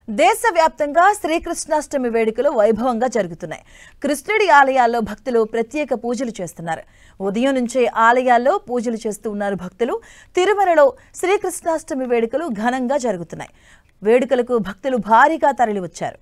దేశవ్యాప్తంగా శ్రీకృష్ణాష్టమి వేడుకలు వైభవంగా జరుగుతున్నాయి. కృష్ణుడి ఆలయాల్లో భక్తులు ప్రత్యేక పూజలు చేస్తున్నారు. ఉదయం నుంచే ఆలయాల్లో పూజలు చేస్తూ ఉన్నారు భక్తులు. తిరుమలలో శ్రీకృష్ణాష్టమి వేడుకలు ఘనంగా జరుగుతున్నాయి. వేడుకలకు భక్తులు భారీగా తరలివచ్చారు.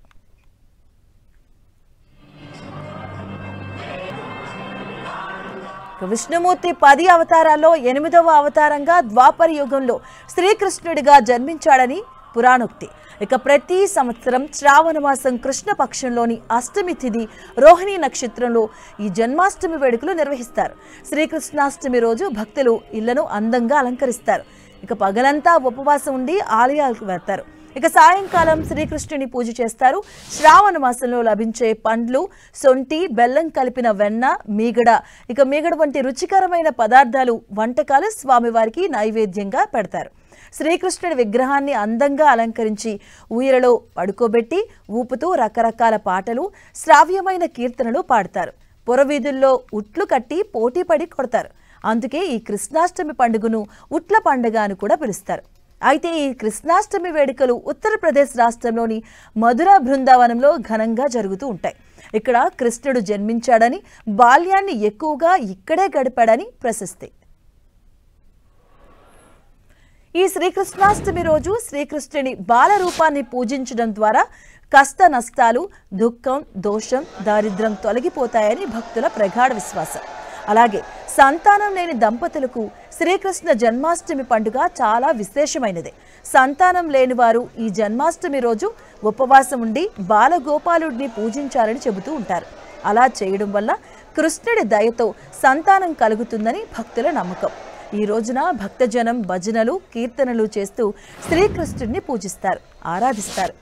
విష్ణుమూర్తి 10 అవతారాల్లో 8వ అవతారంగా ద్వాపర యుగంలో శ్రీకృష్ణుడిగా జన్మించాడని పురాణోక్తి. ఇక ప్రతి సంవత్సరం శ్రావణ మాసం కృష్ణపక్షంలోని అష్టమి తిథి రోహిణి నక్షత్రంలో ఈ జన్మాష్టమి వేడుకలు నిర్వహిస్తారు. శ్రీకృష్ణాష్టమి రోజు భక్తులు ఇళ్లను అందంగా అలంకరిస్తారు. ఇక పగలంతా ఉపవాసం ఉండి ఆలయాలకు వెళ్తారు. ఇక సాయంకాలం శ్రీకృష్ణుని పూజ చేస్తారు. శ్రావణ మాసంలో లభించే పండ్లు, సొంటి, బెల్లం కలిపిన వెన్న, మీగడ వంటి రుచికరమైన పదార్థాలు, వంటకాలు స్వామివారికి నైవేద్యంగా పెడతారు. శ్రీకృష్ణుడి విగ్రహాన్ని అందంగా అలంకరించి ఊయలలో పడుకోబెట్టి ఊపుతూ రకరకాల పాటలు, శ్రావ్యమైన కీర్తనలు పాడతారు. పురవీధుల్లో ఉట్లు కట్టి పోటీపడి కొడతారు. అందుకే ఈ కృష్ణాష్టమి పండుగను ఉట్ల పండుగ అని కూడా పిలుస్తారు. అయితే ఈ కృష్ణాష్టమి వేడుకలు ఉత్తరప్రదేశ్ రాష్ట్రంలోని మధుర బృందావనంలో ఘనంగా జరుగుతూ ఉంటాయి. ఇక్కడ కృష్ణుడు జన్మించాడని, బాల్యాన్ని ఎక్కువగా ఇక్కడే గడిపాడని ప్రశస్తి. ఈ శ్రీకృష్ణాష్టమి రోజు శ్రీకృష్ణుని బాలరూపాన్ని పూజించడం ద్వారా కష్ట నష్టాలు, దుఃఖం, దోషం, దారిద్ర్యం తొలగిపోతాయని భక్తుల ప్రగాఢ విశ్వాసం. అలాగే సంతానం లేని దంపతులకు శ్రీకృష్ణ జన్మాష్టమి పండుగ చాలా విశేషమైనది. సంతానం లేని వారు ఈ జన్మాష్టమి రోజు ఉపవాసం ఉండి బాలగోపాలుడిని పూజించాలని చెబుతూ ఉంటారు. అలా చేయడం వల్ల కృష్ణుడి దయతో సంతానం కలుగుతుందని భక్తుల నమ్మకం. ఈ రోజున భక్తజనం భజనలు, కీర్తనలు చేస్తూ శ్రీకృష్ణుడిని పూజిస్తారు, ఆరాధిస్తారు.